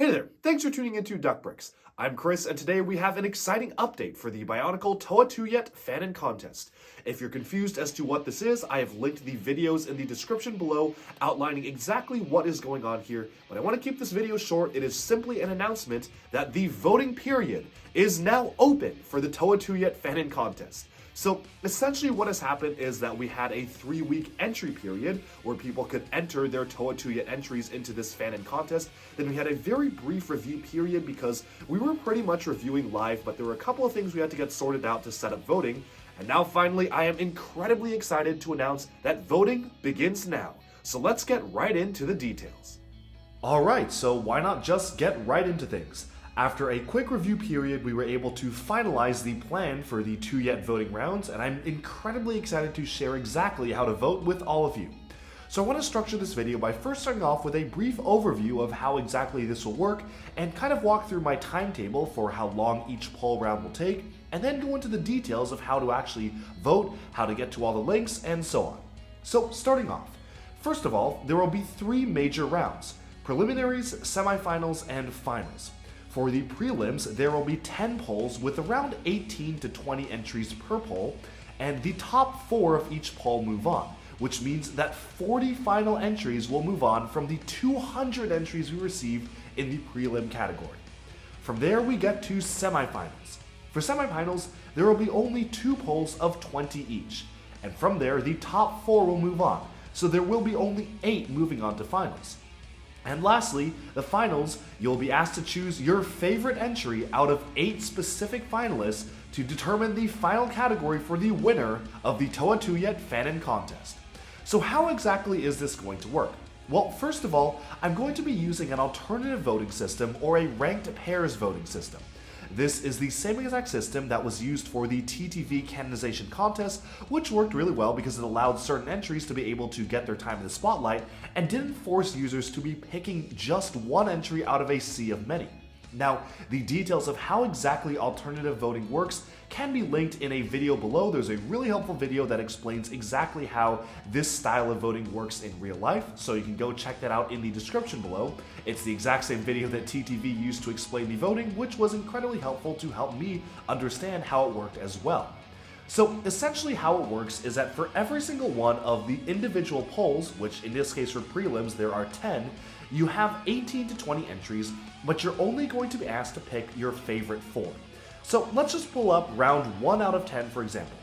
Hey there, thanks for tuning into Duckbricks. I'm Chris, and today we have an exciting update for the Bionicle Tuyet Fanon contest. If you're confused as to what this is, I have linked the videos in the description below outlining exactly what is going on here, but I want to keep this video short. It is simply an announcement that the voting period is now open for the Tuyet Fanon contest. So essentially what has happened is that we had a 3-week entry period where people could enter their Tuyet entries into this Fanon contest. Then we had a very brief review period because we were pretty much reviewing live, but there were a couple of things we had to get sorted out to set up voting. And now finally, I am incredibly excited to announce that voting begins now. So let's get right into the details. Alright, so why not just get right into things? After a quick review period, we were able to finalize the plan for the Tuyet voting rounds, and I'm incredibly excited to share exactly how to vote with all of you. So I want to structure this video by first starting off with a brief overview of how exactly this will work, and kind of walk through my timetable for how long each poll round will take, and then go into the details of how to actually vote, how to get to all the links, and so on. So starting off, first of all, there will be 3 major rounds: preliminaries, semifinals, and finals. For the prelims, there will be 10 polls with around 18 to 20 entries per poll, and the top 4 of each poll move on, which means that 40 final entries will move on from the 200 entries we received in the prelim category. From there, we get to semifinals. For semifinals, there will be only 2 polls of 20 each, and from there, the top 4 will move on, so there will be only 8 moving on to finals. And lastly, the finals, you'll be asked to choose your favorite entry out of 8 specific finalists to determine the final category for the winner of the Tuyet Fanon contest. So how exactly is this going to work? Well, first of all, I'm going to be using an alternative voting system, or a ranked pairs voting system. This is the same exact system that was used for the TTV canonization contest, which worked really well because it allowed certain entries to be able to get their time in the spotlight and didn't force users to be picking just one entry out of a sea of many. Now, the details of how exactly alternative voting works can be linked in a video below. There's a really helpful video that explains exactly how this style of voting works in real life, so you can go check that out in the description below. It's the exact same video that TTV used to explain the voting, which was incredibly helpful to help me understand how it worked as well. So essentially how it works is that for every single one of the individual polls, which in this case for prelims there are 10, you have 18 to 20 entries, but you're only going to be asked to pick your favorite 4. So let's just pull up round 1 out of 10 for example.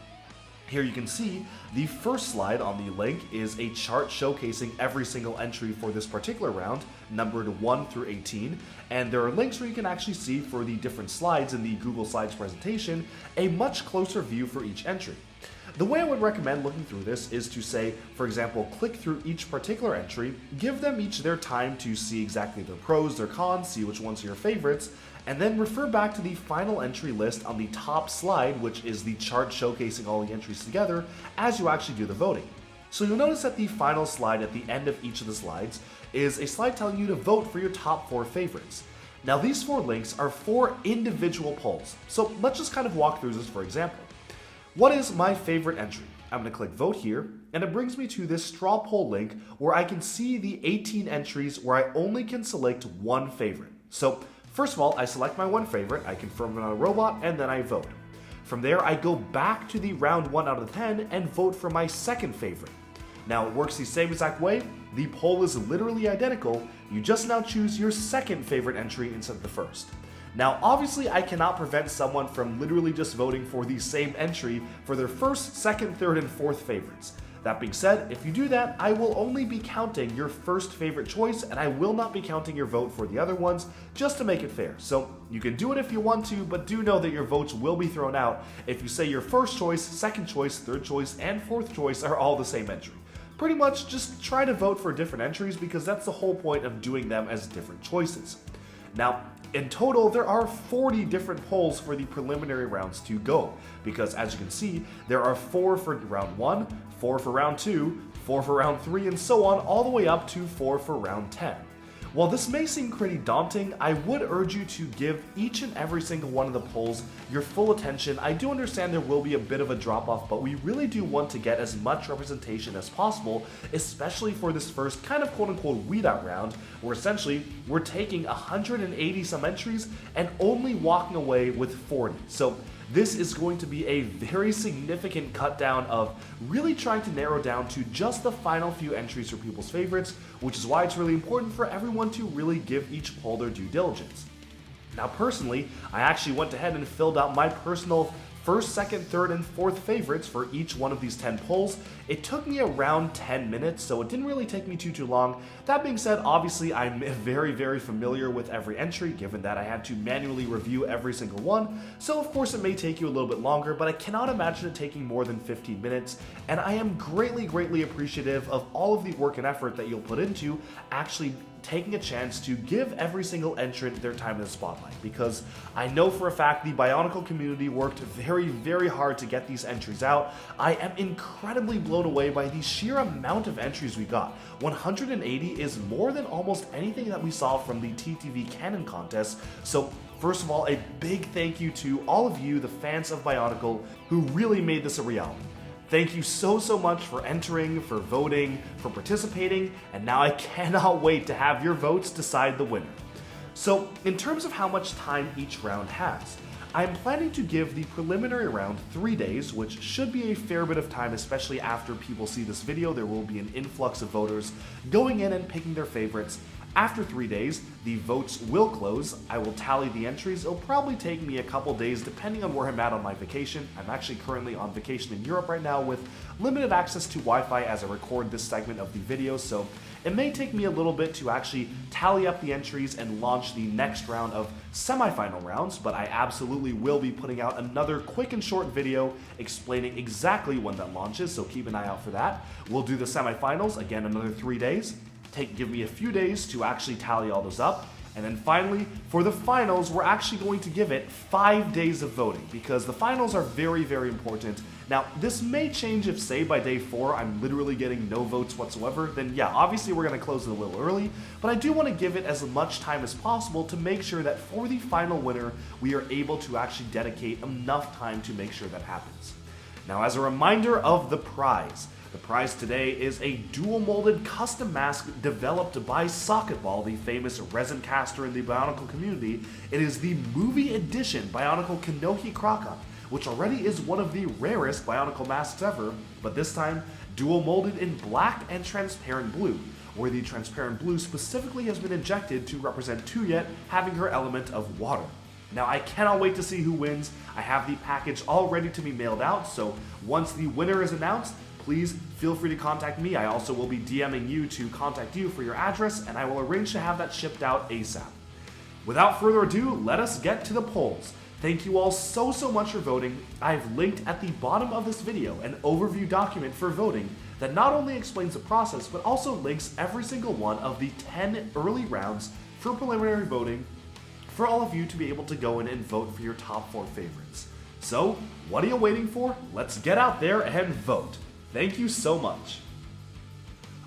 Here you can see the first slide on the link is a chart showcasing every single entry for this particular round, numbered 1 through 18, and there are links where you can actually see for the different slides in the Google Slides presentation a much closer view for each entry. The way I would recommend looking through this is to say, for example, click through each particular entry, give them each their time to see exactly their pros, their cons, see which ones are your favorites, and then refer back to the final entry list on the top slide, which is the chart showcasing all the entries together, as you actually do the voting. So you'll notice that the final slide at the end of each of the slides is a slide telling you to vote for your top 4 favorites. Now these 4 links are 4 individual polls, so let's just kind of walk through this for example. What is my favorite entry? I'm going to click vote here, and it brings me to this straw poll link where I can see the 18 entries where I only can select one favorite. So first of all, I select my one favorite, I confirm it on a robot, and then I vote. From there, I go back to the round 1 out of 10 and vote for my second favorite. Now it works the same exact way, the poll is literally identical, you just now choose your second favorite entry instead of the first. Now obviously I cannot prevent someone from literally just voting for the same entry for their first, second, third, and fourth favorites. That being said, if you do that, I will only be counting your first favorite choice, and I will not be counting your vote for the other ones, just to make it fair. So you can do it if you want to, but do know that your votes will be thrown out if you say your first choice, second choice, third choice, and fourth choice are all the same entry. Pretty much just try to vote for different entries because that's the whole point of doing them as different choices. Now, in total, there are 40 different polls for the preliminary rounds to go, because as you can see, there are 4 for round 1, 4 for round 2, 4 for round 3, and so on, all the way up to 4 for round 10. While this may seem pretty daunting, I would urge you to give each and every single one of the polls your full attention. I do understand there will be a bit of a drop-off, but we really do want to get as much representation as possible, especially for this first kind of quote-unquote weed-out round, where essentially we're taking 180 some entries and only walking away with 40. So this is going to be a very significant cut down of really trying to narrow down to just the final few entries for people's favorites, which is why it's really important for everyone to really give each poll their due diligence. Now personally, I actually went ahead and filled out my personal first, second, third, and fourth favorites for each one of these 10 polls. It took me around 10 minutes, so it didn't really take me too long. That being said, obviously I'm very familiar with every entry, given that I had to manually review every single one, so of course it may take you a little bit longer, but I cannot imagine it taking more than 15 minutes, and I am greatly appreciative of all of the work and effort that you'll put into actually taking a chance to give every single entrant their time in the spotlight, because I know for a fact the Bionicle community worked very hard to get these entries out. I am incredibly blown away by the sheer amount of entries we got. 180 is more than almost anything that we saw from the TTV Canon contest, so first of all, a big thank you to all of you, the fans of Bionicle, who really made this a reality. Thank you so much for entering, for voting, for participating, and now I cannot wait to have your votes decide the winner. So, in terms of how much time each round has, I'm planning to give the preliminary round 3 days, which should be a fair bit of time, especially after people see this video. There will be an influx of voters going in and picking their favorites. After 3 days, the votes will close. I will tally the entries. It'll probably take me a couple days depending on where I'm at on my vacation. I'm actually currently on vacation in Europe right now with limited access to Wi-Fi as I record this segment of the video, so it may take me a little bit to actually tally up the entries and launch the next round of semi-final rounds, but I absolutely will be putting out another quick and short video explaining exactly when that launches, so keep an eye out for that. We'll do the semi-finals, again another 3 days. Give me a few days to actually tally all those up. And then finally, for the finals, we're actually going to give it 5 days of voting, because the finals are very important. Now, this may change if, say, by day 4, I'm literally getting no votes whatsoever, then yeah, obviously we're going to close it a little early, but I do want to give it as much time as possible to make sure that for the final winner, we are able to actually dedicate enough time to make sure that happens. Now, as a reminder of the prize today is a dual-molded custom mask developed by Socketball, the famous resin caster in the Bionicle community. It is the movie edition Bionicle Kanohi Kraka, which already is one of the rarest Bionicle masks ever, but this time dual-molded in black and transparent blue, where the transparent blue specifically has been injected to represent Tuyet having her element of water. Now, I cannot wait to see who wins. I have the package all ready to be mailed out, so once the winner is announced, please feel free to contact me. I also will be DMing you to contact you for your address, and I will arrange to have that shipped out ASAP. Without further ado, let us get to the polls. Thank you all so much for voting. I've linked at the bottom of this video an overview document for voting that not only explains the process, but also links every single one of the 10 early rounds for preliminary voting for all of you to be able to go in and vote for your top 4 favorites. So, what are you waiting for? Let's get out there and vote. Thank you so much.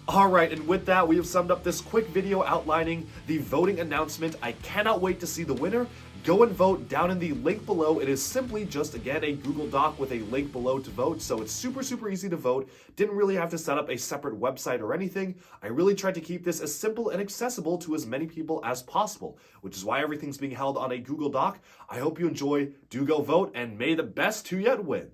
Alright, and with that, we have summed up this quick video outlining the voting announcement. I cannot wait to see the winner. Go and vote down in the link below. It is simply just, again, a Google Doc with a link below to vote, so it's super easy to vote. Didn't really have to set up a separate website or anything. I really tried to keep this as simple and accessible to as many people as possible, which is why everything's being held on a Google Doc. I hope you enjoy. Do go vote, and may the best Tuyet win.